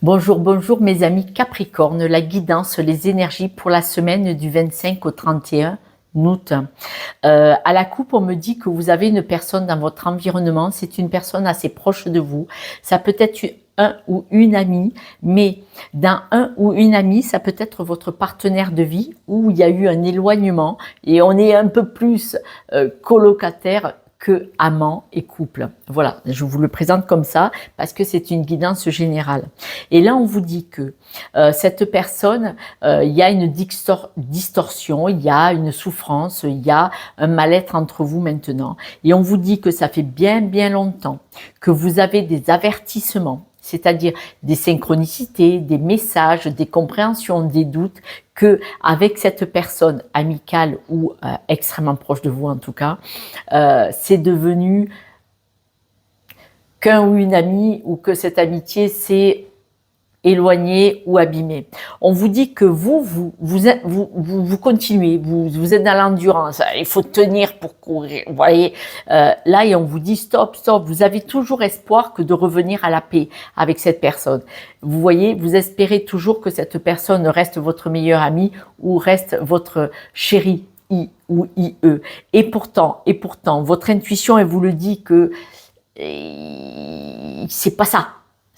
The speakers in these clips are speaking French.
Bonjour, bonjour mes amis Capricorne, la guidance, les énergies pour la semaine du 25 au 31 août. À la coupe, on me dit que vous avez une personne dans votre environnement, c'est une personne assez proche de vous. Ça peut être un ou une amie, mais dans un ou une amie, ça peut être votre partenaire de vie où il y a eu un éloignement et on est un peu plus colocataire que amant et couple. Voilà, je vous le présente comme ça parce que c'est une guidance générale. Et là, on vous dit que cette personne, il y a une distorsion, il y a une souffrance, il y a un mal-être entre vous maintenant. Et on vous dit que ça fait bien, bien longtemps que vous avez des avertissements, c'est-à-dire des synchronicités, des messages, des compréhensions, des doutes, que avec cette personne amicale ou extrêmement proche de vous en tout cas, c'est devenu qu'un ou une amie ou que cette amitié s'est éloignée ou abîmée. On vous dit que vous continuez, vous êtes dans l'endurance, il faut tenir pour courir, vous voyez, là et on vous dit stop, vous avez toujours espoir que de revenir à la paix avec cette personne. Vous voyez, vous espérez toujours que cette personne reste votre meilleur ami ou reste votre chéri I ou IE. Et pourtant, votre intuition, elle vous le dit que c'est pas ça.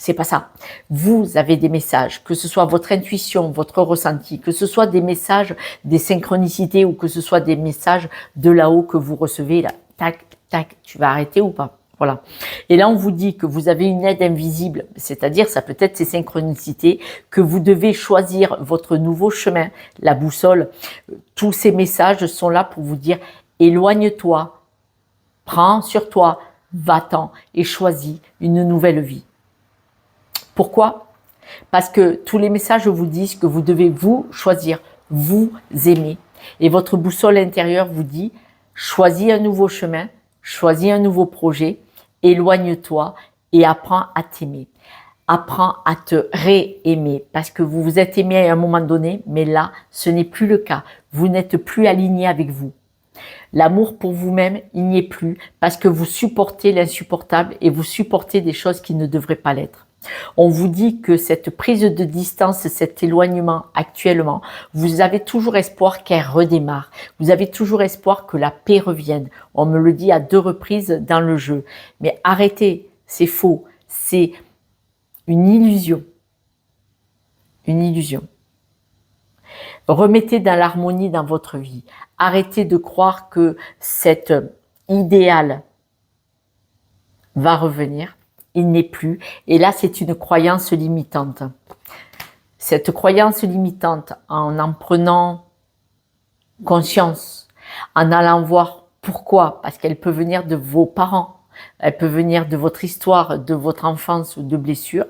C'est pas ça. Vous avez des messages, que ce soit votre intuition, votre ressenti, que ce soit des messages, des synchronicités ou que ce soit des messages de là-haut que vous recevez, là, tac, tac, tu vas arrêter ou pas? Voilà. Et là, on vous dit que vous avez une aide invisible, c'est-à-dire, ça peut être ces synchronicités, que vous devez choisir votre nouveau chemin, la boussole. Tous ces messages sont là pour vous dire, éloigne-toi, prends sur toi, va-t'en et choisis une nouvelle vie. Pourquoi? Parce que tous les messages vous disent que vous devez vous choisir, vous aimer. Et votre boussole intérieure vous dit, choisis un nouveau chemin, choisis un nouveau projet, éloigne-toi et apprends à t'aimer. Apprends à te réaimer parce que vous vous êtes aimé à un moment donné, mais là, ce n'est plus le cas. Vous n'êtes plus aligné avec vous. L'amour pour vous-même, il n'y est plus parce que vous supportez l'insupportable et vous supportez des choses qui ne devraient pas l'être. On vous dit que cette prise de distance, cet éloignement actuellement, vous avez toujours espoir qu'elle redémarre. Vous avez toujours espoir que la paix revienne. On me le dit à 2 reprises dans le jeu. Mais arrêtez, c'est faux. C'est une illusion. Une illusion. Remettez dans l'harmonie dans votre vie. Arrêtez de croire que cet idéal va revenir. Il n'est plus. Et là, c'est une croyance limitante. Cette croyance limitante, en prenant conscience, en allant voir pourquoi, parce qu'elle peut venir de vos parents, elle peut venir de votre histoire, de votre enfance ou de blessures,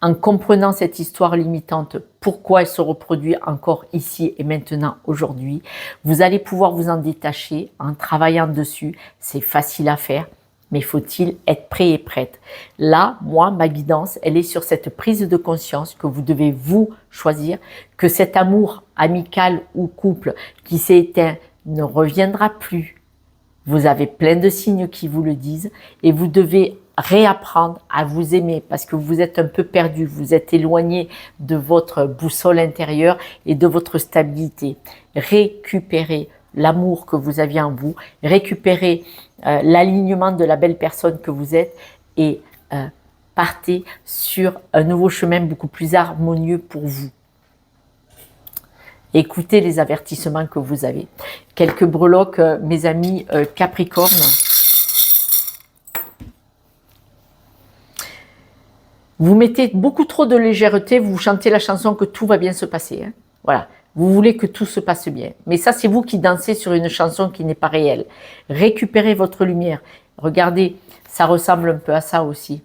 en comprenant cette histoire limitante, pourquoi elle se reproduit encore ici et maintenant, aujourd'hui, vous allez pouvoir vous en détacher en travaillant dessus. C'est facile à faire. Mais faut-il être prêt et prête? Là, moi, ma guidance, elle est sur cette prise de conscience que vous devez vous choisir, que cet amour amical ou couple qui s'est éteint ne reviendra plus. Vous avez plein de signes qui vous le disent et vous devez réapprendre à vous aimer parce que vous êtes un peu perdu, vous êtes éloigné de votre boussole intérieure et de votre stabilité. Récupérez l'amour que vous aviez en vous, récupérez l'alignement de la belle personne que vous êtes et partez sur un nouveau chemin beaucoup plus harmonieux pour vous. Écoutez les avertissements que vous avez. Quelques breloques, mes amis Capricorne. Vous mettez beaucoup trop de légèreté, vous chantez la chanson que tout va bien se passer. Hein. Voilà. Vous voulez que tout se passe bien. Mais ça, c'est vous qui dansez sur une chanson qui n'est pas réelle. Récupérez votre lumière. Regardez, ça ressemble un peu à ça aussi.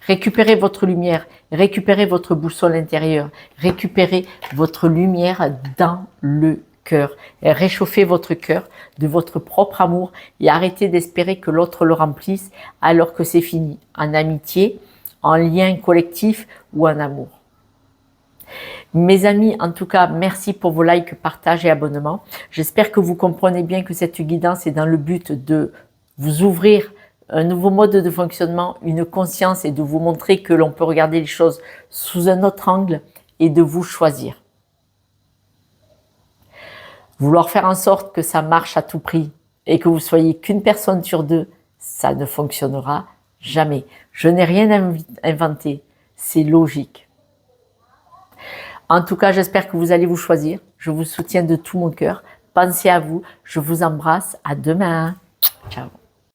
Récupérez votre lumière. Récupérez votre boussole intérieure. Récupérez votre lumière dans le cœur. Réchauffez votre cœur de votre propre amour et arrêtez d'espérer que l'autre le remplisse alors que c'est fini. En amitié, en lien collectif ou en amour. Mes amis, en tout cas, merci pour vos likes, partages et abonnements. J'espère que vous comprenez bien que cette guidance est dans le but de vous ouvrir un nouveau mode de fonctionnement, une conscience et de vous montrer que l'on peut regarder les choses sous un autre angle et de vous choisir. Vouloir faire en sorte que ça marche à tout prix et que vous soyez qu'une personne sur deux, ça ne fonctionnera jamais. Je n'ai rien inventé, c'est logique. En tout cas, j'espère que vous allez vous choisir. Je vous soutiens de tout mon cœur. Pensez à vous, je vous embrasse. À demain. Ciao.